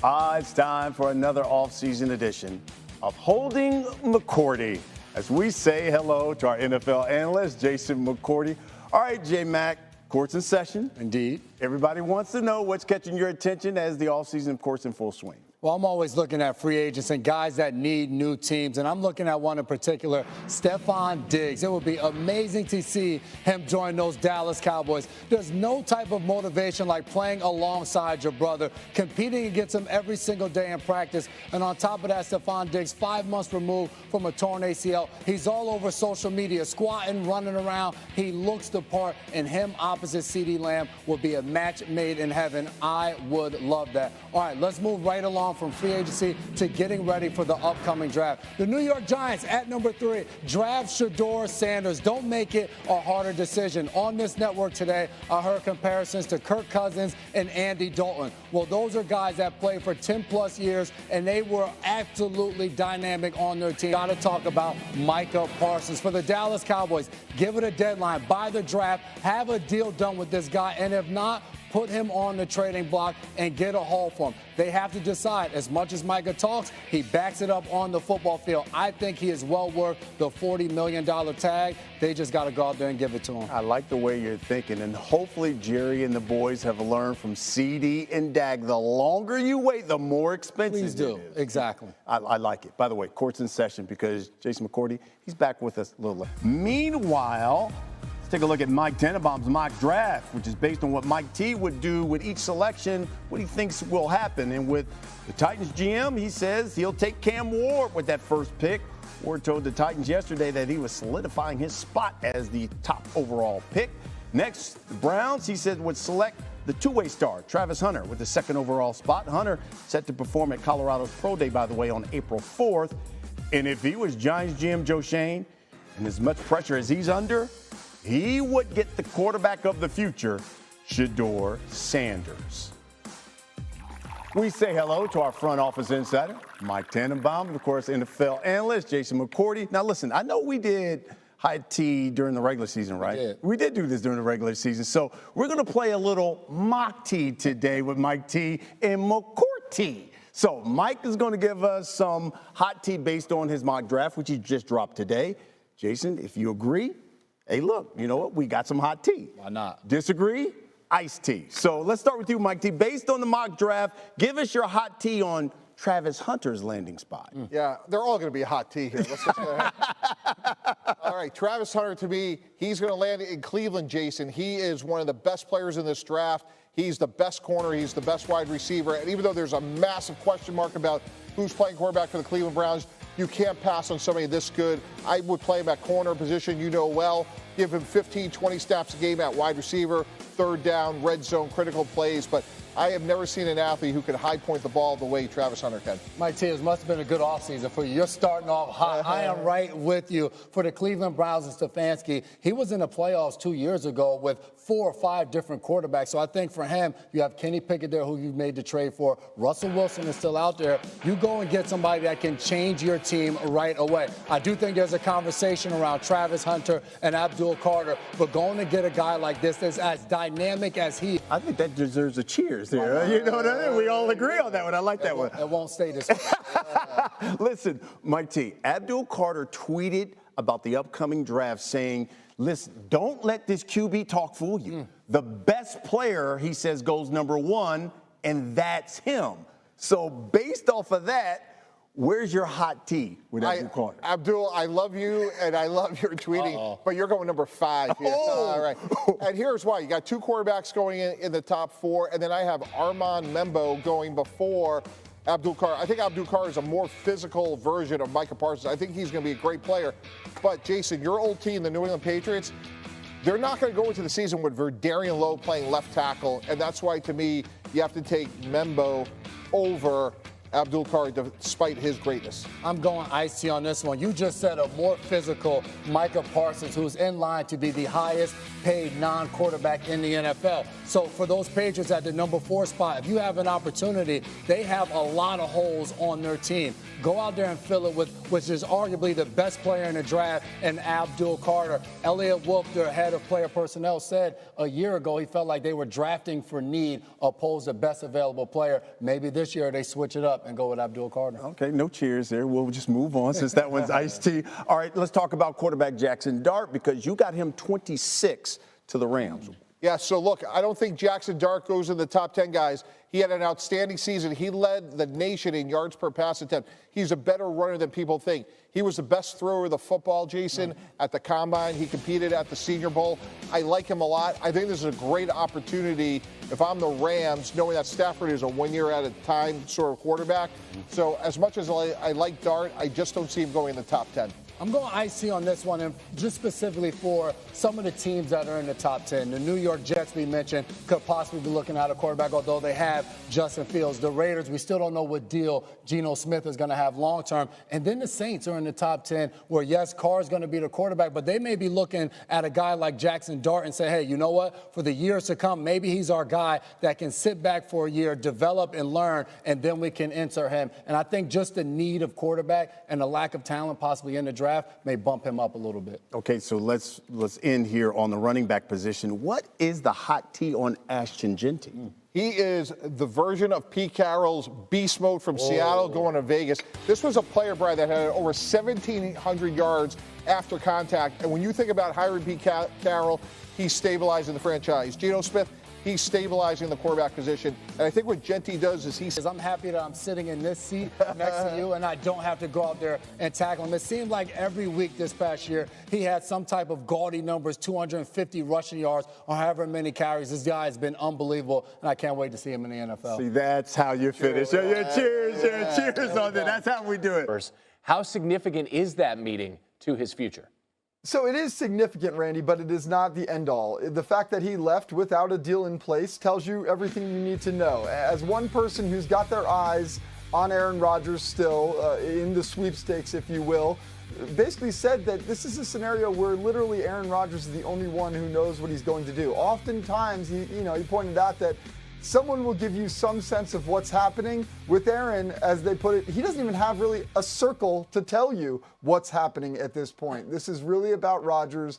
It's time for another off-season edition of Holding McCourty as we say hello to our NFL analyst, Jason McCourty. All right, J-Mac, court's in session. Indeed. Everybody wants to know what's catching your attention as the offseason, of course, in full swing. Well, I'm always looking at free agents and guys that need new teams, and I'm looking at one in particular, Stefon Diggs. It would be amazing to see him join those Dallas Cowboys. There's no type of motivation like playing alongside your brother, competing against him every single day in practice, and on top of that, Stefon Diggs, 5 months removed from a torn ACL. He's all over social media, squatting, running around. He looks the part, and him opposite CeeDee Lamb would be a match made in heaven. I would love that. All right, let's move right along from free agency to getting ready for the upcoming draft. The New York Giants at number 3, draft Shedeur Sanders. Don't make it a harder decision. On this network today, I heard comparisons to Kirk Cousins and Andy Dalton. Well, those are guys that played for 10-plus years, and they were absolutely dynamic on their team. Got to talk about Micah Parsons. For the Dallas Cowboys, give it a deadline. By the draft, have a deal done with this guy, and if not, put him on the trading block and get a haul for him. They have to decide. As much as Micah talks, he backs it up on the football field. I think he is well worth the $40 million tag. They just got to go out there and give it to him. I like the way you're thinking, and hopefully Jerry and the boys have learned from CD and Dag. The longer you wait, the more expensive Please do. it is. Exactly. I like it. By the way, court's in session because Jason McCourty, he's back with us a little later. Meanwhile, let's take a look at Mike Tannenbaum's mock draft, which is based on what Mike T would do with each selection, what he thinks will happen. And with the Titans GM, he says he'll take Cam Ward with that first pick. Ward told the Titans yesterday that he was solidifying his spot as the top overall pick. Next, the Browns, he said, would select the two-way star, Travis Hunter, with the second overall spot. Hunter set to perform at Colorado's Pro Day, by the way, on April 4th. And if he was Giants GM Joe Shane, and as much pressure as he's under, he would get the quarterback of the future, Shedeur Sanders. We say hello to our front office insider, Mike Tannenbaum, and of course, NFL analyst, Jason McCourty. Now, listen, I know we did high tea during the regular season, right? We did do this during the regular season. So we're going to play a little mock tea today with Mike T and McCourty. So Mike is going to give us some hot tea based on his mock draft, which he just dropped today. Jason, if you agree, hey, look, you know what? We got some hot tea. Why not? Disagree? Iced tea. So let's start with you, Mike T. Based on the mock draft, give us your hot tea on Travis Hunter's landing spot. Yeah, they're all going to be hot tea here. Let's just go ahead. All right, Travis Hunter, to me, he's going to land in Cleveland, Jason. He is one of the best players in this draft. He's the best corner. He's the best wide receiver. And even though there's a massive question mark about who's playing quarterback for the Cleveland Browns, you can't pass on somebody this good. I would play him at corner position, you know well. Give him 15, 20 snaps a game at wide receiver, third down, red zone, critical plays. But I have never seen an athlete who can high point the ball the way Travis Hunter can. Mike T, it must have been a good offseason for you. You're starting off hot. I am right with you. For the Cleveland Browns and Stefanski, he was in the playoffs 2 years ago with 4 or 5 different quarterbacks. So I think for him, you have Kenny Pickett there, who you made the trade for. Russell Wilson is still out there. You go and get somebody that can change your team right away. I do think there's a conversation around Travis Hunter and Abdul Carter, but going to get a guy like this that's as dynamic as he. I think that deserves a cheers there. You know what I mean? We all agree on that one. I like that one. It won't stay this way. Listen, Mike T, Abdul Carter tweeted about the upcoming draft saying, listen, don't let this QB talk fool you. The best player, he says, goes number 1, and that's him. So based off of that, where's your hot tea with Abdul Carter? Abdul, I love you, and I love your tweeting, but you're going number 5 here. All right. And here's why. You got 2 quarterbacks going in the top 4, and then I have Armand Membo going before Abdul Carter. I think Abdul Carter is a more physical version of Micah Parsons. I think he's going to be a great player. But, Jason, your old team, the New England Patriots, they're not going to go into the season with Verdarian Lowe playing left tackle, and that's why, to me, you have to take Membo over Abdul Carter despite his greatness. I'm going iced tea on this one. You just said a more physical Micah Parsons, who's in line to be the highest paid non-quarterback in the NFL. So for those Patriots at the number 4 spot, if you have an opportunity, they have a lot of holes on their team. Go out there and fill it with, which is arguably the best player in the draft, and Abdul Carter. Elliot Wolf, their head of player personnel, said a year ago he felt like they were drafting for need opposed to best available player. Maybe this year they switch it up and go with Abdul Carter. Okay, no cheers there. We'll just move on since that one's iced tea. All right, let's talk about quarterback Jackson Dart, because you got him 26 to the Rams. Yeah, so look, I don't think Jackson Dart goes in the top 10 guys. He had an outstanding season. He led the nation in yards per pass attempt. He's a better runner than people think. He was the best thrower of the football, Jason, at the Combine. He competed at the Senior Bowl. I like him a lot. I think this is a great opportunity if I'm the Rams, knowing that Stafford is a 1 year at a time sort of quarterback. So as much as I like Dart, I just don't see him going in the top 10. I'm going IC on this one, and just specifically for some of the teams that are in the top 10. The New York Jets, we mentioned, could possibly be looking at a quarterback, although they have Justin Fields. The Raiders, we still don't know what deal Geno Smith is going to have long term. And then the Saints are in the top 10, where, yes, Carr is going to be the quarterback, but they may be looking at a guy like Jackson Dart and say, hey, you know what? For the years to come, maybe he's our guy that can sit back for a year, develop and learn, and then we can enter him. And I think just the need of quarterback and the lack of talent possibly in the draft may bump him up a little bit. Okay, so let's end here on the running back position. What is the hot tea on Ashton Genty? He is the version of Pete Carroll's beast mode from Seattle going to Vegas. This was a player, Brad, that had over 1,700 yards after contact. And when you think about hiring Pete Carroll, he's stabilizing the franchise. Geno Smith, he's stabilizing the quarterback position. And I think what Genty does is I'm happy that I'm sitting in this seat next to you and I don't have to go out there and tackle him. It seemed like every week this past year he had some type of gaudy numbers, 250 rushing yards or however many carries. This guy has been unbelievable, and I can't wait to see him in the NFL. See, that's how you finish. Cheers on that. That's how we do it. How significant is that meeting to his future? So it is significant, Randy, but it is not the end-all. The fact that he left without a deal in place tells you everything you need to know. As one person who's got their eyes on Aaron Rodgers still, in the sweepstakes, if you will, basically said that this is a scenario where literally Aaron Rodgers is the only one who knows what he's going to do. Oftentimes, he pointed out that someone will give you some sense of what's happening. With Aaron, as they put it, he doesn't even have really a circle to tell you what's happening at this point. This is really about Rodgers.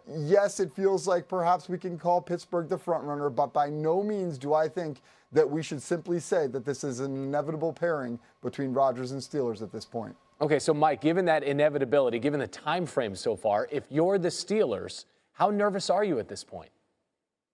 Yes, it feels like perhaps we can call Pittsburgh the front runner, but by no means do I think that we should simply say that this is an inevitable pairing between Rodgers and Steelers at this point. Okay, so Mike, given that inevitability, given the time frame so far, if you're the Steelers, how nervous are you at this point?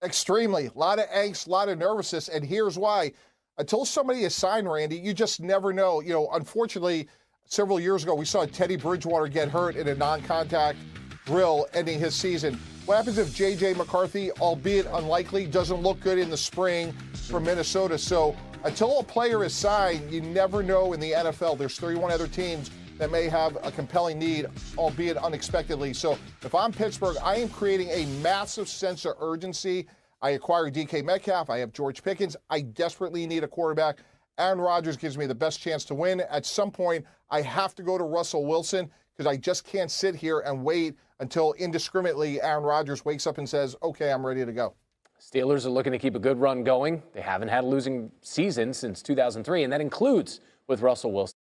Extremely. A lot of angst, a lot of nervousness, and here's why. Until somebody is signed, Randy, you just never know. Unfortunately, several years ago, we saw Teddy Bridgewater get hurt in a non-contact drill ending his season. What happens if J.J. McCarthy, albeit unlikely, doesn't look good in the spring for Minnesota? So until a player is signed, you never know in the NFL. There's 31 other teams that may have a compelling need, albeit unexpectedly. So if I'm Pittsburgh, I am creating a massive sense of urgency. I acquire DK Metcalf. I have George Pickens. I desperately need a quarterback. Aaron Rodgers gives me the best chance to win. At some point, I have to go to Russell Wilson because I just can't sit here and wait until indiscriminately Aaron Rodgers wakes up and says, okay, I'm ready to go. Steelers are looking to keep a good run going. They haven't had a losing season since 2003, and that includes with Russell Wilson.